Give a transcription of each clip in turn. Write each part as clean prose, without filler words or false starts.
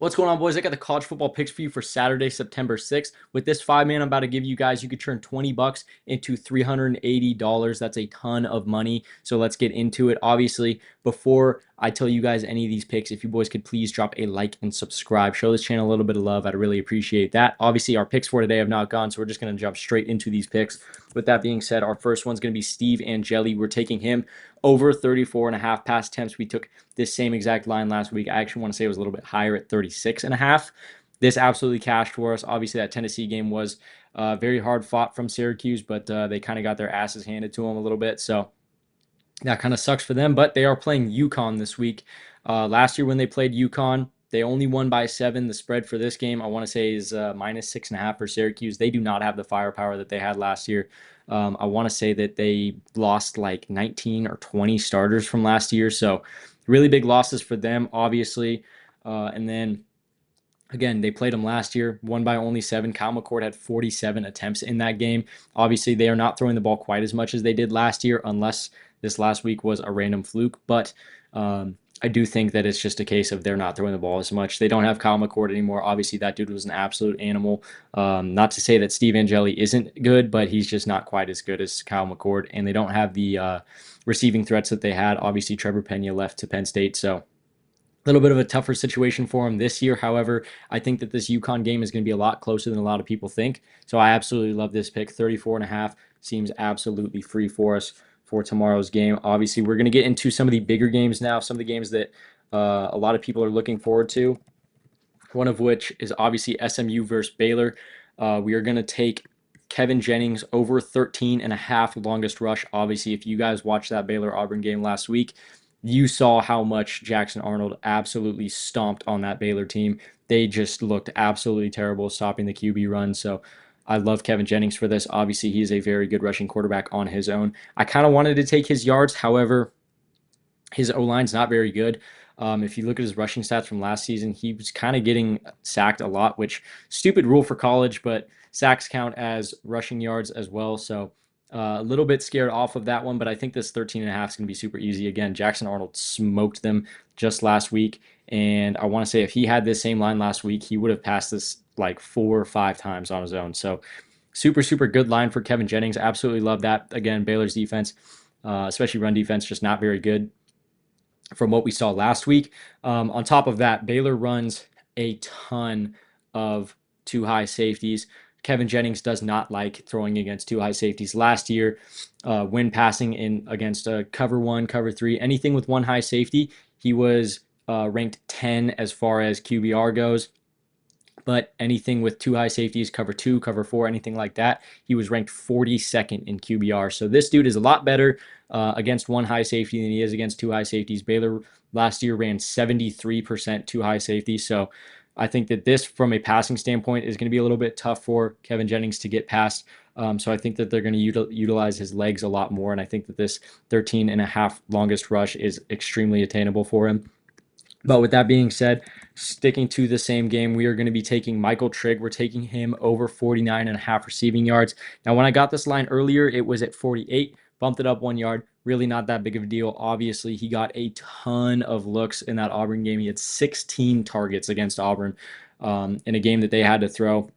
What's going on, boys? I got the college football picks for you for Saturday, September 6th. With this 5-man I'm about to give you guys, you could turn 20 bucks into $380. That's a ton of money. So let's get into it. Obviously, before I tell you guys any of these picks, if you boys could please drop a like and subscribe. Show this channel a little bit of love. I'd really appreciate that. Obviously, our picks for today have not gone, so we're just going to jump straight into these picks. With that being said, our first one's going to be Steve Angeli. We're taking him over 34.5 pass attempts. We took this same exact line last week. I actually want to say it was a little bit higher at 36.5. This absolutely cashed for us. Obviously, that Tennessee game was very hard fought from Syracuse, but they kind of got their asses handed to them a little bit. So that kind of sucks for them, but they are playing UConn this week. Last year when they played UConn, they only won by 7. The spread for this game, I want to say, is minus 6.5 for Syracuse. They do not have the firepower that they had last year. I want to say that they lost like 19 or 20 starters from last year. So really big losses for them, obviously. And then again, they played them last year, won by only 7. Kyle McCord had 47 attempts in that game. Obviously, they are not throwing the ball quite as much as they did last year, unless this last week was a random fluke. But I do think that it's just a case of they're not throwing the ball as much. They don't have Kyle McCord anymore. Obviously, that dude was an absolute animal. Not to say that Steve Angeli isn't good, but he's just not quite as good as Kyle McCord. And they don't have the receiving threats that they had. Obviously, Trevor Pena left to Penn State, so little bit of a tougher situation for him this year. However, I think that this UConn game is going to be a lot closer than a lot of people think. So I absolutely love this pick. 34.5 seems absolutely free for us for tomorrow's game. Obviously, we're going to get into some of the bigger games now, some of the games that a lot of people are looking forward to, one of which is obviously SMU versus Baylor. We are going to take Kevin Jennings over 13.5 longest rush. Obviously, if you guys watched that Baylor-Auburn game last week, you saw how much Jackson Arnold absolutely stomped on that Baylor team. They just looked absolutely terrible stopping the QB run. So I love Kevin Jennings for this. Obviously, he is a very good rushing quarterback on his own. I kind of wanted to take his yards. However, his O-line's not very good. If you look at his rushing stats from last season, he was kind of getting sacked a lot, which stupid rule for college, but sacks count as rushing yards as well. So a little bit scared off of that one, but I think this 13.5 is going to be super easy. Again, Jackson Arnold smoked them just last week, and I want to say if he had this same line last week, he would have passed this like 4 or 5 times on his own. So super, super good line for Kevin Jennings. Absolutely love that. Again, Baylor's defense, especially run defense, just not very good from what we saw last week. On top of that, Baylor runs a ton of too high safeties. Kevin Jennings does not like throwing against too high safeties. Last year, when passing in against cover 1, cover 3, anything with one high safety, he was ranked 10 as far as QBR goes. But anything with 2 high safeties, cover 2, cover 4, anything like that, he was ranked 42nd in QBR. So this dude is a lot better against one high safety than he is against 2 high safeties. Baylor last year ran 73% 2 high safeties. So I think that this, from a passing standpoint, is going to be a little bit tough for Kevin Jennings to get past. So I think that they're going to utilize his legs a lot more. And I think that this 13.5 longest rush is extremely attainable for him. But with that being said, sticking to the same game, we are going to be taking Michael Trigg. We're taking him over 49.5 receiving yards. Now, when I got this line earlier, it was at 48, bumped it up 1 yard. Really not that big of a deal. Obviously, he got a ton of looks in that Auburn game. He had 16 targets against Auburn in a game that they had to throw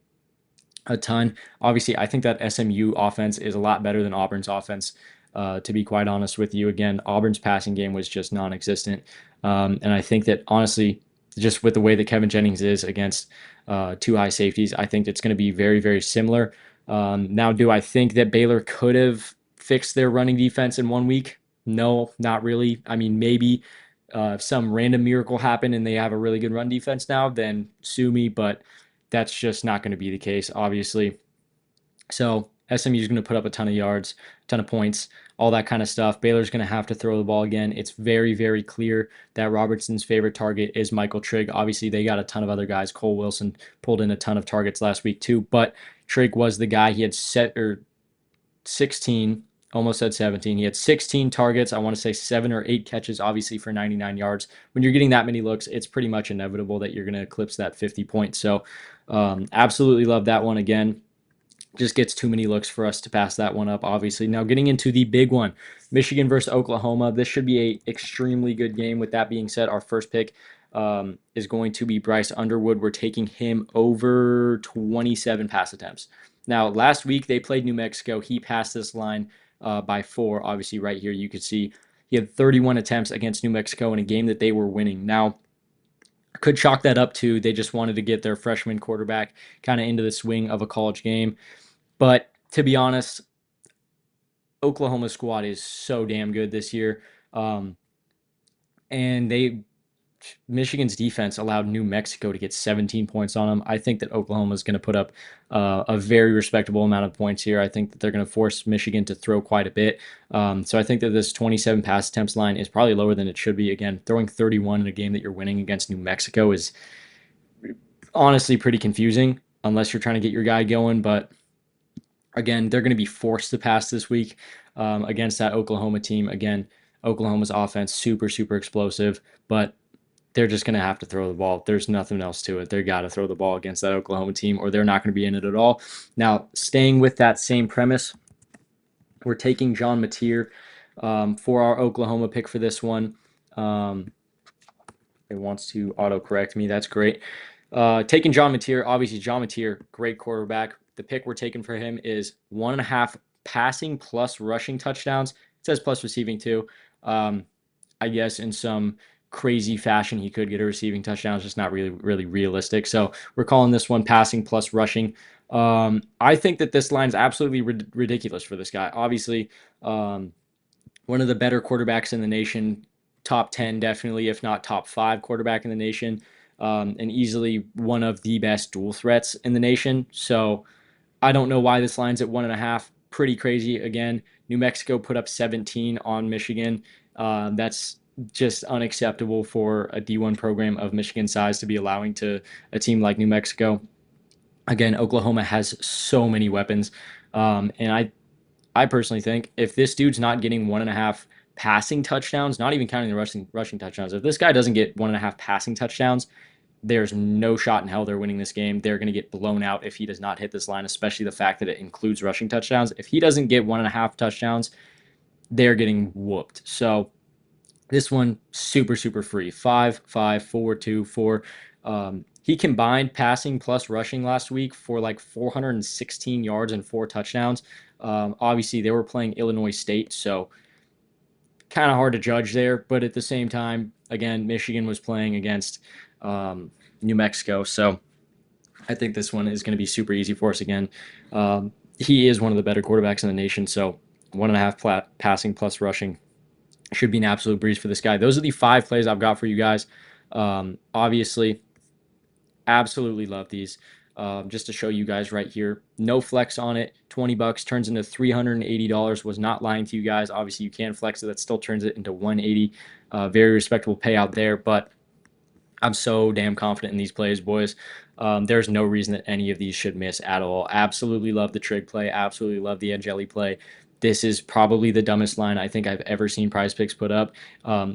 a ton. Obviously, I think that SMU offense is a lot better than Auburn's offense. To be quite honest with you, again, Auburn's passing game was just non-existent. And I think that, honestly, just with the way that Kevin Jennings is against 2 high safeties, I think it's going to be very, very similar. Now, do I think that Baylor could have fixed their running defense in 1 week? No, not really. I mean, maybe if some random miracle happened and they have a really good run defense now, then sue me, but that's just not going to be the case, obviously. So SMU is going to put up a ton of yards, a ton of points, all that kind of stuff. Baylor's going to have to throw the ball again. It's very, very clear that Robertson's favorite target is Michael Trigg. Obviously, they got a ton of other guys. Cole Wilson pulled in a ton of targets last week too, but Trigg was the guy. He had 16, almost said 17. He had 16 targets. I want to say 7 or 8 catches, obviously, for 99 yards. When you're getting that many looks, it's pretty much inevitable that you're going to eclipse that 50 points. So absolutely love that one again. Just gets too many looks for us to pass that one up, obviously. Now, getting into the big one, Michigan versus Oklahoma. This should be a extremely good game. With that being said, our first pick is going to be Bryce Underwood. We're taking him over 27 pass attempts. Now, last week they played New Mexico. He passed this line by 4. Obviously, right here you could see he had 31 attempts against New Mexico in a game that they were winning. Now, could chalk that up to they just wanted to get their freshman quarterback kind of into the swing of a college game. But to be honest, Oklahoma's squad is so damn good this year. And Michigan's defense allowed New Mexico to get 17 points on them. I think that Oklahoma is going to put up a very respectable amount of points here. I think that they're going to force Michigan to throw quite a bit. So I think that this 27 pass attempts line is probably lower than it should be. Again, throwing 31 in a game that you're winning against New Mexico is honestly pretty confusing unless you're trying to get your guy going. But again, they're going to be forced to pass this week against that Oklahoma team. Again, Oklahoma's offense, super, super explosive, but they're just going to have to throw the ball. There's nothing else to it. They got to throw the ball against that Oklahoma team or they're not going to be in it at all. Now, staying with that same premise, we're taking John Mateer for our Oklahoma pick for this one. It wants to autocorrect me. That's great. Taking John Mateer. Obviously, John Mateer, great quarterback. The pick we're taking for him is 1.5 passing plus rushing touchdowns. It says plus receiving too. I guess in some crazy fashion he could get a receiving touchdown. It's just not really realistic. So we're calling this one passing plus rushing. I think that this line is absolutely ridiculous for this guy. Obviously, one of the better quarterbacks in the nation, top 10 definitely, if not top 5 quarterback in the nation, and easily one of the best dual threats in the nation. So I don't know why this line's at 1.5. Pretty crazy. Again, New Mexico put up 17 on Michigan. That's just unacceptable for a D1 program of Michigan size to be allowing to a team like New Mexico. Again, Oklahoma has so many weapons. And I personally think if this dude's not getting 1.5 passing touchdowns, not even counting the rushing touchdowns, if this guy doesn't get 1.5 passing touchdowns, there's no shot in hell they're winning this game. They're going to get blown out if he does not hit this line, especially the fact that it includes rushing touchdowns. If he doesn't get 1.5 touchdowns, they're getting whooped. So this one, super, super free. 5, 5, 4, 2, 4. He combined passing plus rushing last week for like 416 yards and 4 touchdowns. Obviously, they were playing Illinois State, so kind of hard to judge there. But at the same time, again, Michigan was playing against New Mexico, so I think this one is going to be super easy for us again. He is one of the better quarterbacks in the nation, so 1.5 passing plus rushing should be an absolute breeze for this guy. Those are the 5 plays I've got for you guys. Obviously, absolutely love these. Just to show you guys right here, no flex on it. $20 turns into $380. Was not lying to you guys. Obviously, you can flex it. That still turns it into $180. Very respectable payout there, but I'm so damn confident in these plays, boys. There's no reason that any of these should miss at all. Absolutely love the trig play. Absolutely love the Angeli play. This is probably the dumbest line I think I've ever seen Prizepicks put up,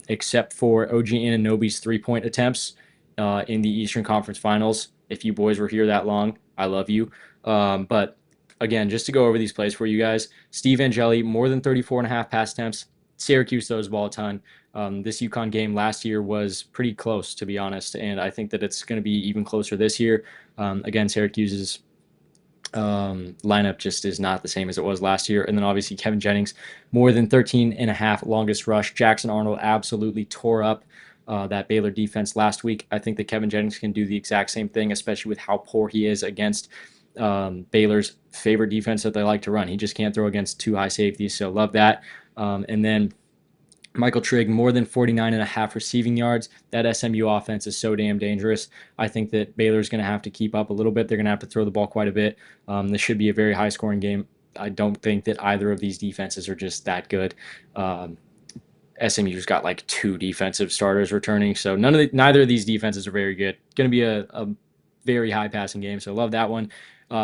except for OG Anunoby's 3-point attempts in the Eastern Conference Finals. If you boys were here that long, I love you. But again, just to go over these plays for you guys, Steve Angeli, more than 34.5 pass attempts. Syracuse throws the ball a ton. This UConn game last year was pretty close, to be honest, and I think that it's going to be even closer this year. Again, Syracuse's lineup just is not the same as it was last year. And then obviously Kevin Jennings, more than 13.5 longest rush. Jackson Arnold absolutely tore up that Baylor defense last week. I think that Kevin Jennings can do the exact same thing, especially with how poor he is against Baylor's favorite defense that they like to run. He just can't throw against 2 high safeties, so love that. And then Michael Trigg, more than 49.5 receiving yards. That SMU offense is so damn dangerous. I think that Baylor's going to have to keep up a little bit. They're going to have to throw the ball quite a bit. This should be a very high-scoring game. I don't think that either of these defenses are just that good. SMU's got like 2 defensive starters returning, so neither of these defenses are very good. Going to be a very high passing game, so love that one.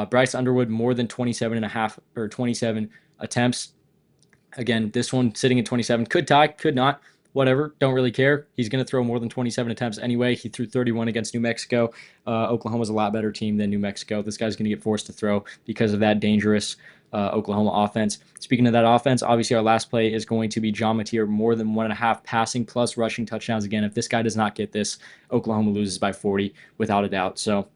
Bryce Underwood, more than 27.5 or 27 attempts. Again, this one sitting at 27 could tie, could not. whatever, don't really care. He's going to throw more than 27 attempts anyway. He threw 31 against New Mexico. Oklahoma's a lot better team than New Mexico. This guy's going to get forced to throw because of that dangerous Oklahoma offense. Speaking of that offense, obviously our last play is going to be John Mateer, more than 1.5 passing plus rushing touchdowns. Again, if this guy does not get this, Oklahoma loses by 40 without a doubt. So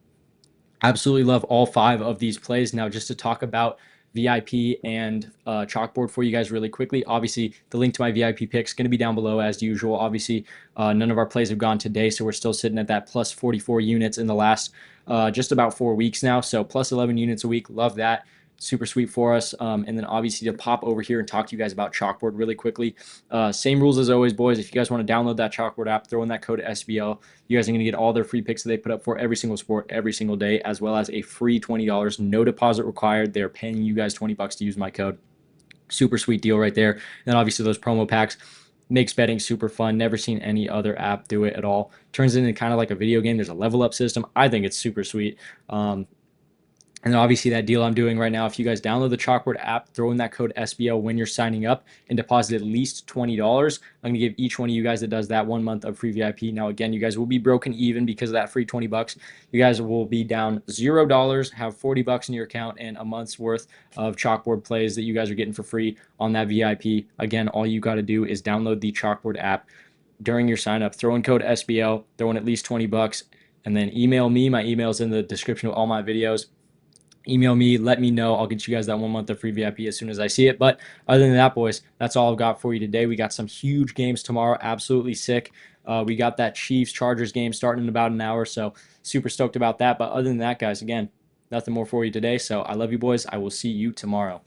absolutely love all 5 of these plays. Now, just to talk about VIP and chalkboard for you guys really quickly. Obviously, the link to my VIP picks is going to be down below as usual. Obviously, none of our plays have gone today, so we're still sitting at that plus 44 units in the last just about 4 weeks now. So plus 11 units a week. Love that. Super sweet for us. And then obviously to pop over here and talk to you guys about chalkboard really quickly. Same rules as always, boys. If you guys want to download that chalkboard app, throw in that code SBL. You guys are going to get all their free picks that they put up for every single sport, every single day, as well as a free $20. No deposit required. They're paying you guys $20 to use my code. Super sweet deal right there. And then obviously those promo packs makes betting super fun. Never seen any other app do it at all. Turns into kind of like a video game. There's a level up system. I think it's super sweet. And then obviously that deal I'm doing right now, if you guys download the Chalkboard app, throw in that code SBL when you're signing up and deposit at least $20, I'm going to give each one of you guys that does that 1 month of free VIP. Now, again, you guys will be broken even because of that free $20. You guys will be down $0, have $40 in your account, and a month's worth of Chalkboard plays that you guys are getting for free on that VIP. Again, all you got to do is download the Chalkboard app during your sign up, throw in code SBL, throw in at least $20, and then email me. My email is in the description of all my videos. Email me, let me know. I'll get you guys that 1 month of free VIP as soon as I see it. But other than that, boys, that's all I've got for you today. We got some huge games tomorrow. Absolutely sick. We got that Chiefs-Chargers game starting in about an hour, so super stoked about that. But other than that, guys, again, nothing more for you today. So I love you, boys. I will see you tomorrow.